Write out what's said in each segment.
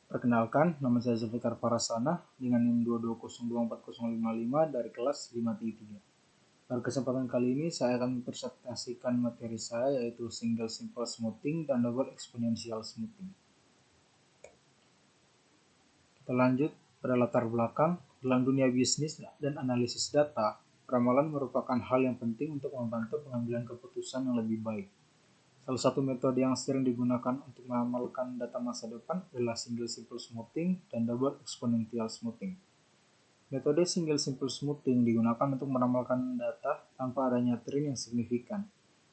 Perkenalkan, nama saya Zulfikar Parasana dengan NIM 220240055 dari kelas 533. Pada kesempatan kali ini saya akan mempresentasikan materi saya yaitu single simple smoothing dan double exponential smoothing. Kita lanjut pada latar belakang. Dalam dunia bisnis dan analisis data, ramalan merupakan hal yang penting untuk membantu pengambilan keputusan yang lebih baik. Salah satu metode yang sering digunakan untuk meramalkan data masa depan adalah single simple smoothing dan double exponential smoothing. Metode single simple smoothing digunakan untuk meramalkan data tanpa adanya trend yang signifikan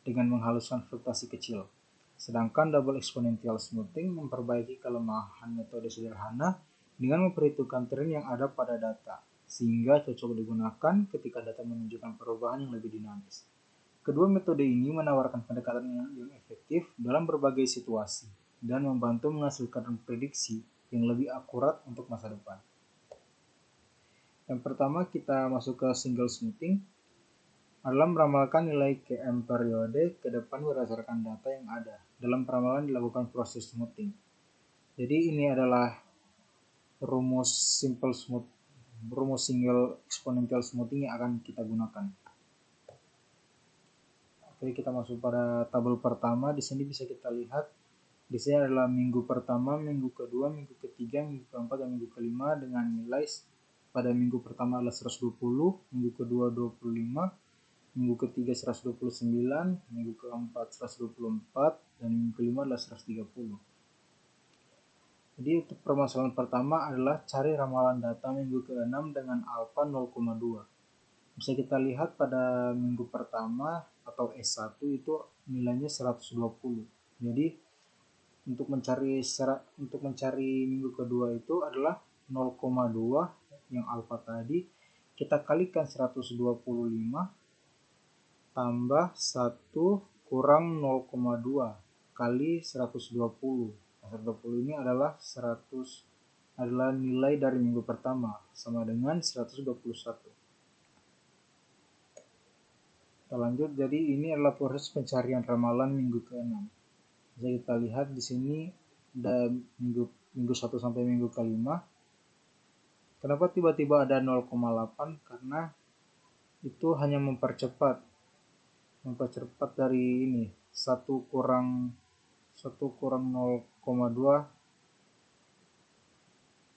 dengan menghaluskan fluktuasi kecil. Sedangkan double exponential smoothing memperbaiki kelemahan metode sederhana dengan memperhitungkan tren yang ada pada data, sehingga cocok digunakan ketika data menunjukkan perubahan yang lebih dinamis. Kedua metode ini menawarkan pendekatan yang efektif dalam berbagai situasi dan membantu menghasilkan prediksi yang lebih akurat untuk masa depan. Yang pertama, kita masuk ke single smoothing adalah meramalkan nilai KM periode ke depan berdasarkan data yang ada. Dalam peramalan dilakukan proses smoothing. Jadi ini adalah rumus single exponential smoothing yang akan kita gunakan. Oke, kita masuk pada tabel pertama. Di sini bisa kita lihat di sini adalah minggu pertama, minggu kedua, minggu ketiga, minggu keempat, dan minggu kelima dengan nilai pada minggu pertama adalah 120, minggu kedua 25, minggu ketiga 129, minggu keempat 124, dan minggu kelima adalah 130. Jadi untuk permasalahan pertama adalah cari ramalan data minggu ke-6 dengan alfa 0,2. Bisa kita lihat pada minggu pertama atau S1 itu nilainya 120. Jadi untuk mencari minggu kedua itu adalah 0,2 yang alfa tadi kita kalikan 125 tambah 1 kurang 0,2 kali 120. 120 ini adalah nilai dari minggu pertama sama dengan 121. Kita lanjut, jadi ini adalah proses pencarian ramalan minggu ke-6. Bisa kita lihat di sini ada minggu 1 sampai minggu ke-5. Kenapa tiba-tiba ada 0,8? Karena itu hanya mempercepat dari ini 1 kurang 0,2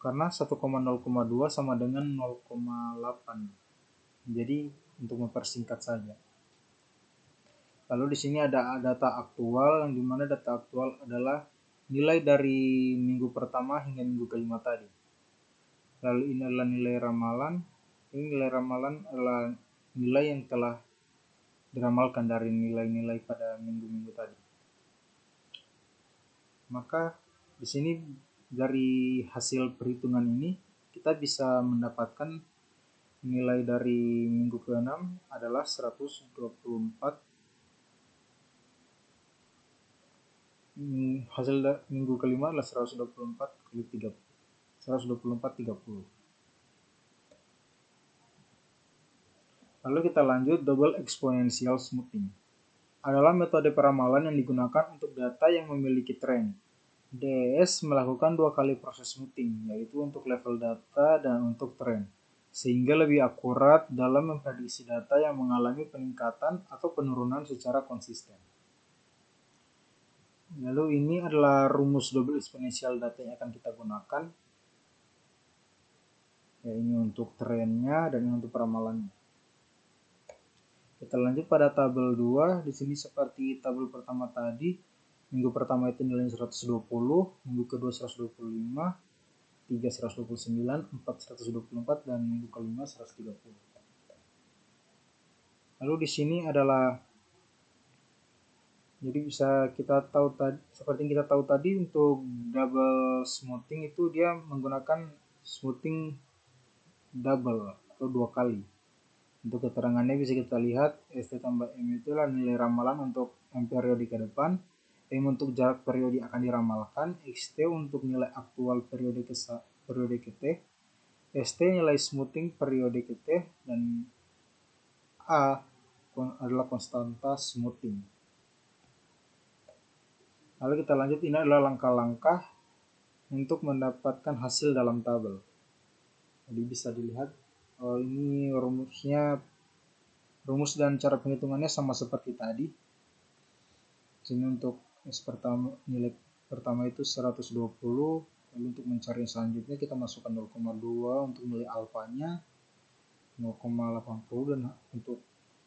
karena 1,0,2 sama dengan 0,8. Jadi untuk mempersingkat saja. Lalu di sini ada data aktual, yang dimana data aktual adalah nilai dari minggu pertama hingga minggu kelima tadi. Lalu ini adalah nilai ramalan. Ini nilai ramalan adalah nilai yang telah diramalkan dari nilai-nilai pada minggu-minggu tadi. Maka di sini dari hasil perhitungan ini kita bisa mendapatkan nilai dari minggu ke-6 adalah 124. Hasil minggu kelima adalah 124 kali 30. 124,30. Lalu kita lanjut, double exponential smoothing adalah metode peramalan yang digunakan untuk data yang memiliki tren. DES melakukan 2 kali proses smoothing, yaitu untuk level data dan untuk tren, sehingga lebih akurat dalam memprediksi data yang mengalami peningkatan atau penurunan secara konsisten. Lalu ini adalah rumus double exponential data yang akan kita gunakan. Ya, ini untuk trennya dan ini untuk peramalannya. Kita lanjut pada tabel 2. Di sini seperti tabel pertama tadi, minggu pertama itu nilainya 120, minggu kedua 125, 3 129, 4 124, dan minggu kelima 130. Lalu di sini adalah, jadi bisa kita tahu tadi, seperti yang kita tahu tadi, untuk double smoothing itu dia menggunakan smoothing double atau 2 kali. Untuk keterangannya bisa kita lihat ST tambah M itu adalah nilai ramalan untuk M periode ke depan, M untuk jarak periode akan diramalkan, XT untuk nilai aktual periode ke T, ST nilai smoothing periode ke T, dan A adalah konstanta smoothing. Lalu kita lanjut, ini adalah langkah-langkah untuk mendapatkan hasil dalam tabel. Jadi bisa dilihat ini rumusnya, rumus dan cara penghitungannya sama seperti tadi. Sini untuk nilai pertama itu 120, lalu untuk mencari yang selanjutnya kita masukkan 0,2 untuk nilai alfanya 0,80, dan untuk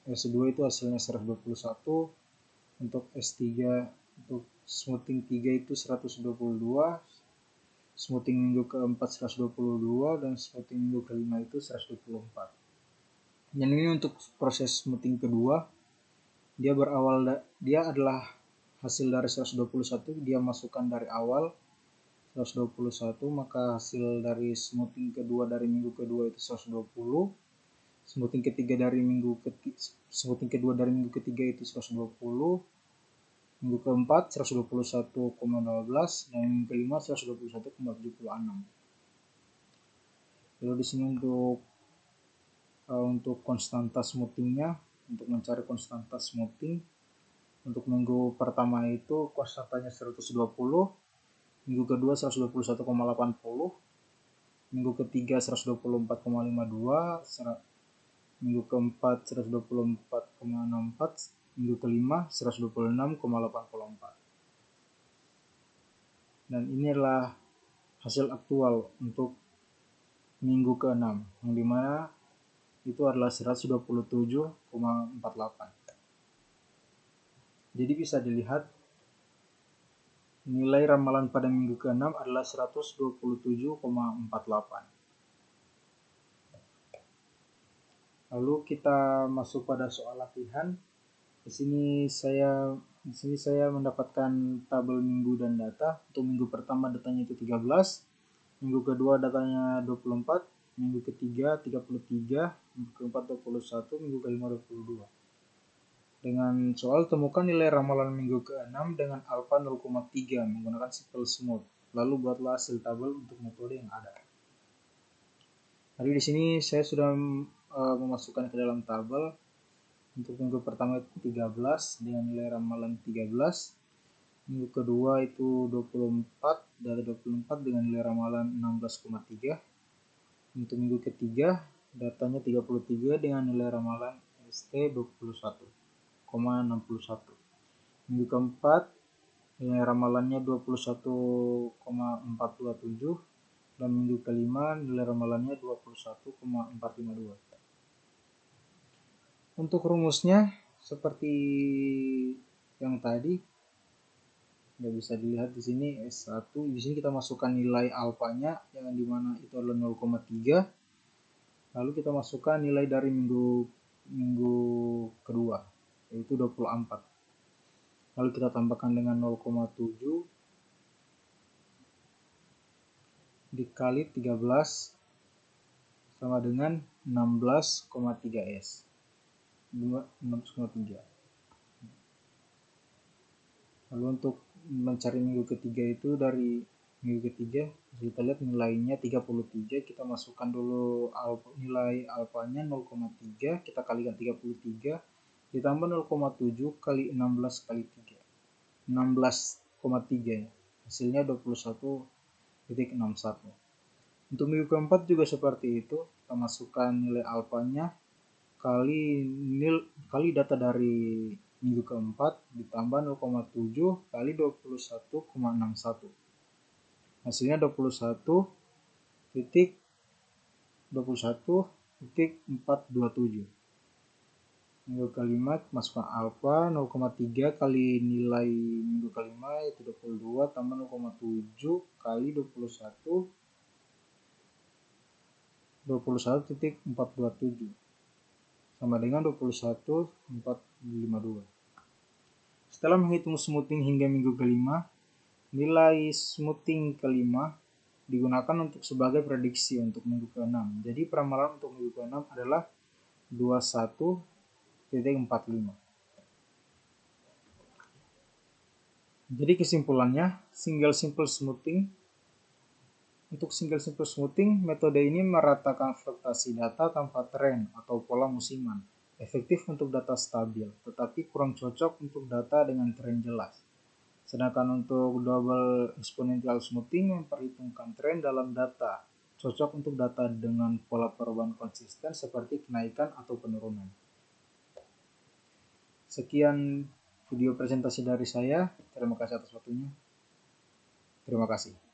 S2 itu hasilnya 121, untuk S3 untuk smoothing 3 itu 122, smoothing minggu keempat 122, dan smoothing minggu kelima itu 124. Dan ini untuk proses smoothing kedua, dia adalah hasil dari 121, dia masukkan dari awal 121, maka hasil dari smoothing kedua dari minggu kedua itu 120, smoothing kedua dari minggu ketiga itu 120, minggu keempat 121,12, dan minggu kelima 121,76. Lalu di sini untuk konstanta smoothingnya, untuk mencari konstanta smoothing, untuk minggu pertama itu konstantanya 120, minggu kedua 121,80, minggu ketiga 124,52, minggu keempat 124,64, minggu kelima 126,84. Dan ini adalah hasil aktual untuk minggu ke-6, yang dimana itu adalah 127,48. Jadi bisa dilihat nilai ramalan pada minggu ke-6 adalah 127,48. Lalu kita masuk pada soal latihan. Di sini saya mendapatkan tabel minggu dan data. Untuk minggu pertama datanya itu 13, minggu kedua datanya 24, minggu ketiga 33, minggu keempat 21, minggu kelima 22. Dengan soal temukan nilai ramalan minggu ke-6 dengan alfa 0,3 menggunakan simple smooth. Lalu buatlah hasil tabel untuk metode yang ada. Jadi di sini saya sudah memasukkan ke dalam tabel. Untuk minggu pertama itu 13 dengan nilai ramalan 13. Minggu kedua itu 24, dari 24 dengan nilai ramalan 16,3. Untuk minggu ketiga datanya 33 dengan nilai ramalan ST 21,61. Minggu keempat nilai ramalannya 21,427, dan minggu kelima nilai ramalannya 21,452. Untuk rumusnya seperti yang tadi, ya bisa dilihat di sini S1. Di sini kita masukkan nilai alfanya yang dimana itu adalah 0,3. Lalu kita masukkan nilai dari minggu kedua, yaitu 24. Lalu kita tambahkan dengan 0,7 dikali 13 sama dengan 16,3 S. 16,3. Lalu untuk mencari minggu ketiga itu dari minggu ketiga kita lihat nilainya 33, kita masukkan dulu nilai alfanya 0,3, kita kalikan 33 ditambah 0,7 kali 16 kali 3, 16,3 ya. Hasilnya 21,61. Untuk minggu keempat juga seperti itu, kita masukkan nilai alfanya kali data dari minggu keempat ditambah 0,7 kali 21,61. Hasilnya 21,427. Minggu kelima masukkan alfa 0,3 kali nilai minggu kelima yaitu 22 tambah 0,7 kali 21,427 sama dengan 21,452. Setelah menghitung smoothing hingga minggu kelima, nilai smoothing kelima digunakan untuk sebagai prediksi untuk minggu ke-6. Jadi peramalan untuk minggu ke-6 adalah 21,45. Jadi kesimpulannya, untuk single simple smoothing, metode ini meratakan fluktuasi data tanpa tren atau pola musiman. Efektif untuk data stabil, tetapi kurang cocok untuk data dengan tren jelas. Sedangkan untuk double exponential smoothing memperhitungkan tren dalam data, cocok untuk data dengan pola perubahan konsisten seperti kenaikan atau penurunan. Sekian video presentasi dari saya. Terima kasih atas waktunya. Terima kasih.